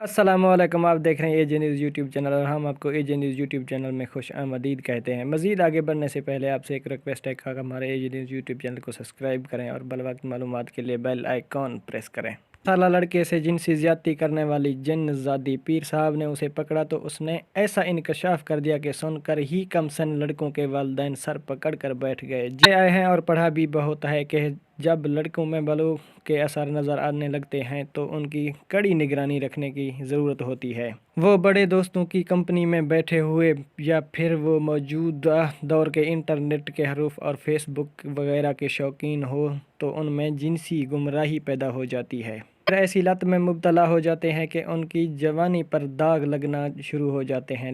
अस्सलामुअलैकुम। आप देख रहे हैं एजे न्यूज़ यूट्यूब चैनल और हम आपको एजे न्यूज़ यूट्यूब चैनल में खुश आमदीद कहते हैं। मज़ीद आगे बढ़ने से पहले आपसे एक रिक्वेस्ट है कि हमारे एजे न्यूज़ यूट्यूब चैनल को सब्सक्राइब करें और बर वक्त मालूमात के लिए बेल आइकॉन प्रेस करें। साला लड़के से जिनसी ज़्यादती करने वाली जिन्नज़ादी पीर साहब ने उसे पकड़ा तो उसने ऐसा इंकशाफ कर दिया कि सुनकर ही कम सन लड़कों के वालिदैन सर पकड़ कर बैठ गए। जे आए हैं और पढ़ा भी बहुत है कि जब लड़कों में बलों के असर नज़र आने लगते हैं तो उनकी कड़ी निगरानी रखने की ज़रूरत होती है। वो बड़े दोस्तों की कंपनी में बैठे हुए या फिर वो मौजूदा दौर के इंटरनेट के हरूफ और फेसबुक वगैरह के शौकीन हो तो उनमें जिनसी गुमराही पैदा हो जाती है। फिर ऐसी लत में मुब्तला हो जाते हैं कि उनकी जवानी पर दाग लगना शुरू हो जाते हैं।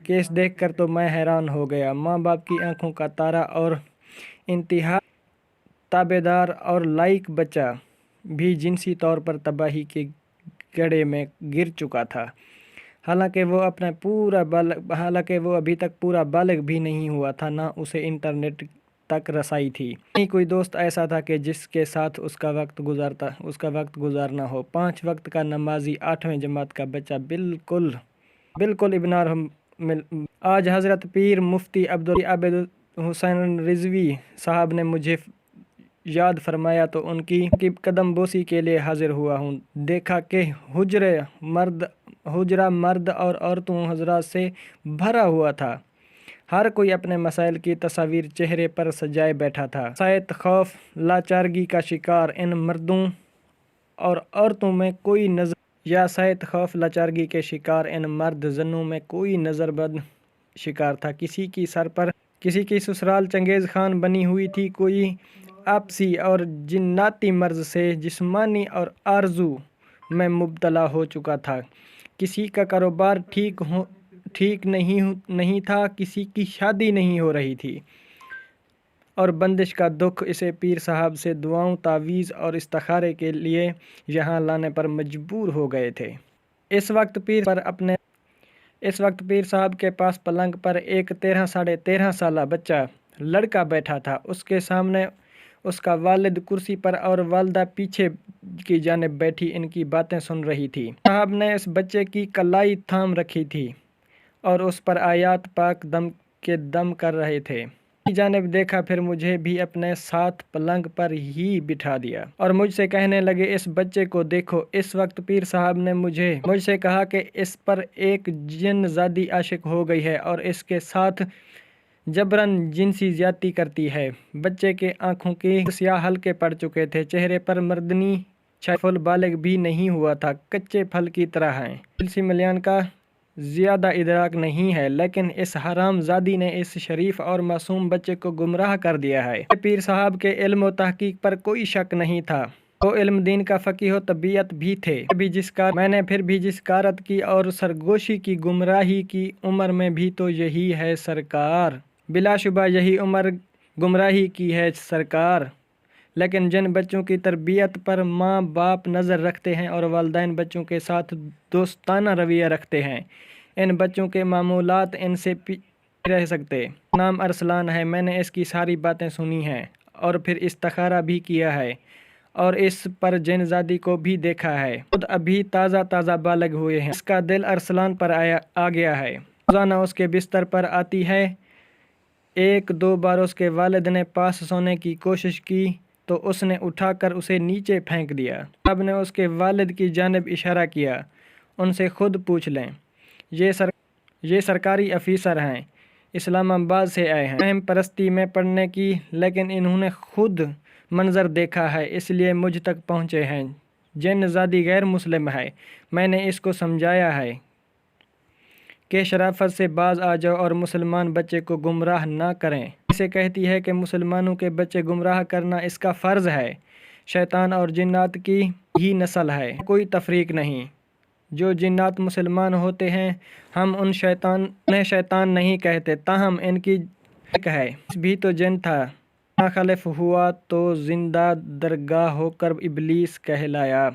केस देख कर तो मैं हैरान हो गया। माँ बाप की आंखों का तारा और इंतहा ताबेदार और लाइक बच्चा भी जिनसी तौर पर तबाही के गड्ढे में गिर चुका था। हालांकि वो अभी तक पूरा बालिग भी नहीं हुआ था, ना उसे इंटरनेट तक रसाई थी। नहीं कोई दोस्त ऐसा था कि जिसके साथ उसका वक्त गुजारना हो। 5 वक्त का नमाजी 8वीं जमात का बच्चा बिल्कुल इब्नार आज हज़रत पीर मुफ्ती अब्दुल आबिद हुसैन रिजवी साहब ने मुझे याद फरमाया तो उनकी कदम बोसी के लिए हाजिर हुआ हूँ। देखा कि हुजरा मर्द और औरतों हजरात से भरा हुआ था। हर कोई अपने मसाइल की तस्वीर चेहरे पर सजाए बैठा था। शायद खौफ लाचारगी का शिकार इन मर्दों और औरतों में कोई नजर या शायद खौफ लाचारगी के शिकार इन मर्द जन्नों में कोई नजरबद शिकार था। किसी की ससुराल चंगेज़ खान बनी हुई थी, कोई आपसी और जिन्नाती मर्ज से जिस्मानी और आरजू में मुब्तला हो चुका था। किसी का कारोबार ठीक नहीं था, किसी की शादी नहीं हो रही थी और बंदिश का दुख इसे पीर साहब से दुआओं तावीज़ और इस्तिखारे के लिए यहाँ लाने पर मजबूर हो गए थे। इस वक्त पीर साहब के पास पलंग पर एक 13-13.5 साला बच्चा लड़का बैठा था। उसके सामने उसका वालिद कुर्सी पर और वालदा पीछे की जानिब बैठी इनकी बातें सुन रही थी। साहब ने इस बच्चे की कलाई थाम रखी थी और उस पर आयात पाक दम कर रहे थे। जानिब देखा, फिर मुझे भी अपने साथ पलंग पर ही बिठा दिया और मुझसे कहने लगे, इस बच्चे को देखो। इस वक्त पीर साहब ने मुझसे कहा कि इस पर एक जिन्नज़ादी आशिक हो गई है और इसके साथ जबरन जिनसी ज्यादती करती है। बच्चे के आंखों के स्याह हल्के पड़ चुके थे, चेहरे पर मर्दनी फुल बालिग भी नहीं हुआ था, कच्चे फल की तरह हैं। जिनसी मिलान का ज़्यादा इदराक नहीं है, लेकिन इस हराम जादी ने इस शरीफ और मासूम बच्चे को गुमराह कर दिया है। पीर साहब के इल्म व तहकीक पर कोई शक नहीं था। वो इल्म दीन का फ़कीह व तबीयत भी थे। मैंने फिर भी जिसकारत की और सरगोशी की गुमराही की उम्र में भी तो यही है सरकार। बिलाशुबा यही उम्र गुमराही की है सरकार। लेकिन जिन बच्चों की तरबियत पर माँ बाप नज़र रखते हैं और वालिदैन बच्चों के साथ दोस्ताना रवैया रखते हैं, इन बच्चों के मामूलात इनसे रह सकते। नाम अरसलान है। मैंने इसकी सारी बातें सुनी हैं और फिर इस्तिखारा भी किया है और इस पर जिन्नज़ादी को भी देखा है। खुद अभी ताज़ा बालग हुए हैं। इसका दिल अरसलान पर आ गया है। रोज़ाना उसके बिस्तर पर आती है। 1-2 बार उसके वालिद ने पास सोने की कोशिश की तो उसने उठाकर उसे नीचे फेंक दिया। अब ने उसके वालिद की जानिब इशारा किया, उनसे खुद पूछ लें। ये सरकारी अफीसर हैं, इस्लामाबाद से आए हैं अहम परस्ती में पढ़ने की, लेकिन इन्होंने खुद मंजर देखा है इसलिए मुझ तक पहुँचे हैं। जिन्नज़ादी गैर मुस्लिम है। मैंने इसको समझाया है कि शराफत से बाज आ जाओ और मुसलमान बच्चे को गुमराह ना करें। इसे कहती है कि मुसलमानों के बच्चे गुमराह करना इसका फ़र्ज़ है। शैतान और जिन्नात की ही नस्ल है, कोई तफरीक नहीं। जो जिन्नात मुसलमान होते हैं हम उन्हें शैतान नहीं कहते, ताहम इनकी है भी तो जिन था। नाखलिफ हुआ तो जिंदा दरगाह होकर इबलीस कहलाया।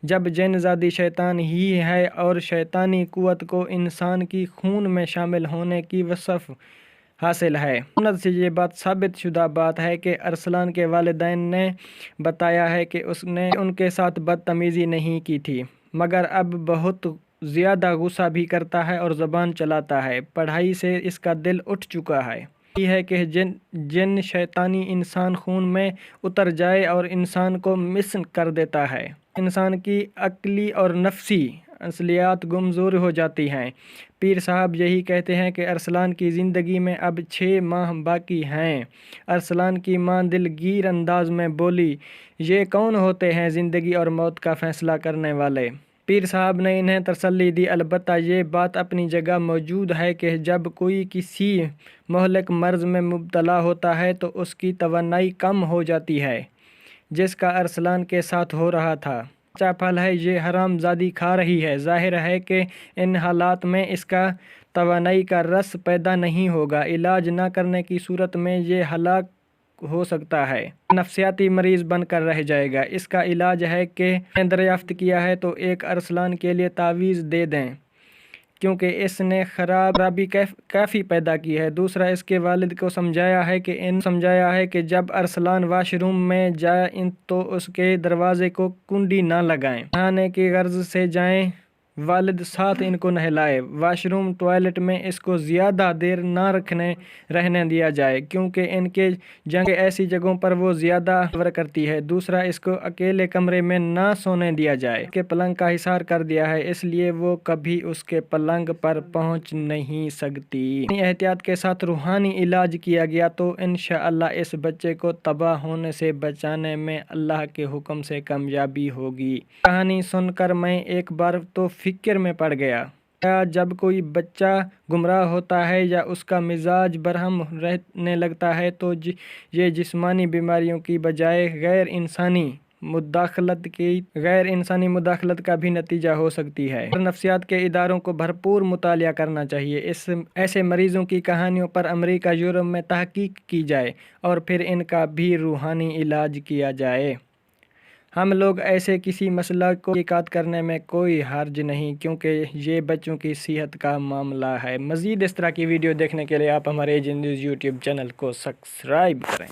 जब जिन्नज़ादी शैतान ही है और शैतानी कुव्वत को इंसान की खून में शामिल होने की वसफ़ حاصل ہے۔ سنت سے یہ بات ثابت شدہ بات ہے کہ ارسلان کے والدین نے بتایا ہے کہ اس نے ان کے ساتھ بدتمیزی نہیں کی تھی، مگر اب بہت زیادہ غصہ بھی کرتا ہے اور زبان چلاتا ہے۔ پڑھائی سے اس کا دل اٹھ چکا ہے۔ یہ ہے کہ جن شیطانی انسان خون میں اتر جائے اور انسان کو مسن کر دیتا ہے۔ انسان کی عقلی اور نفسی اصلیات گمزور ہو جاتی ہیں۔ پیر صاحب یہی کہتے ہیں کہ ارسلان کی زندگی میں اب 6 ماہ باقی ہیں۔ ارسلان کی ماں دلگیر انداز میں بولی، یہ کون ہوتے ہیں زندگی اور موت کا فیصلہ کرنے والے؟ پیر صاحب نے انہیں تسلی دی، البتہ یہ بات اپنی جگہ موجود ہے کہ جب کوئی کسی مہلک مرض میں مبتلا ہوتا ہے تو اس کی توانائی کم ہو جاتی ہے، جس کا ارسلان کے ساتھ ہو رہا تھا۔ کچا پھل ہے، یہ حرام زادی کھا رہی ہے۔ ظاہر ہے کہ ان حالات میں اس کا توانائی کا رس پیدا نہیں ہوگا۔ علاج نہ کرنے کی صورت میں یہ ہلاک ہو سکتا ہے، نفسیاتی مریض بن کر رہ جائے گا۔ اس کا علاج ہے کہ نے دریافت کیا ہے تو ایک ارسلان کے لیے تعویذ دے دیں، کیونکہ اس نے خرابی کافی پیدا کی ہے۔ دوسرا، اس کے والد کو سمجھایا ہے کہ جب ارسلان واش روم میں جائے تو اس کے دروازے کو کنڈی نہ لگائیں، نہانے کی غرض سے جائیں، والد ساتھ ان کو نہلائے۔ واش روم ٹوائلٹ میں اس کو زیادہ دیر نہ رہنے دیا جائے، کیونکہ ان کے جنگ ایسی جگہوں پر وہ زیادہ ور کرتی ہے۔ دوسرا، اس کو اکیلے کمرے میں نہ سونے دیا جائے۔ اس کے پلنگ کا حصار کر دیا ہے، اس لیے وہ کبھی اس کے پلنگ پر پہنچ نہیں سکتی۔ اپنی احتیاط کے ساتھ روحانی علاج کیا گیا تو انشاءاللہ اس بچے کو تباہ ہونے سے بچانے میں اللہ کے حکم سے کامیابی ہوگی۔ کہانی سن کر میں ایک بار تو فکر میں پڑ گیا۔ جب کوئی بچہ گمراہ ہوتا ہے یا اس کا مزاج برہم رہنے لگتا ہے تو یہ جسمانی بیماریوں کی بجائے غیر انسانی مداخلت کا بھی نتیجہ ہو سکتی ہے۔ نفسیات کے اداروں کو بھرپور مطالعہ کرنا چاہیے۔ ایسے مریضوں کی کہانیوں پر امریکہ، یورپ میں تحقیق کی جائے اور پھر ان کا بھی روحانی علاج کیا جائے۔ ہم لوگ ایسے کسی مسئلہ کو تحقیقات کرنے میں کوئی حرج نہیں، کیونکہ یہ بچوں کی صحت کا معاملہ ہے۔ مزید اس طرح کی ویڈیو دیکھنے کے لیے آپ ہمارے ایجن نیوز یوٹیوب چینل کو سبسکرائب کریں۔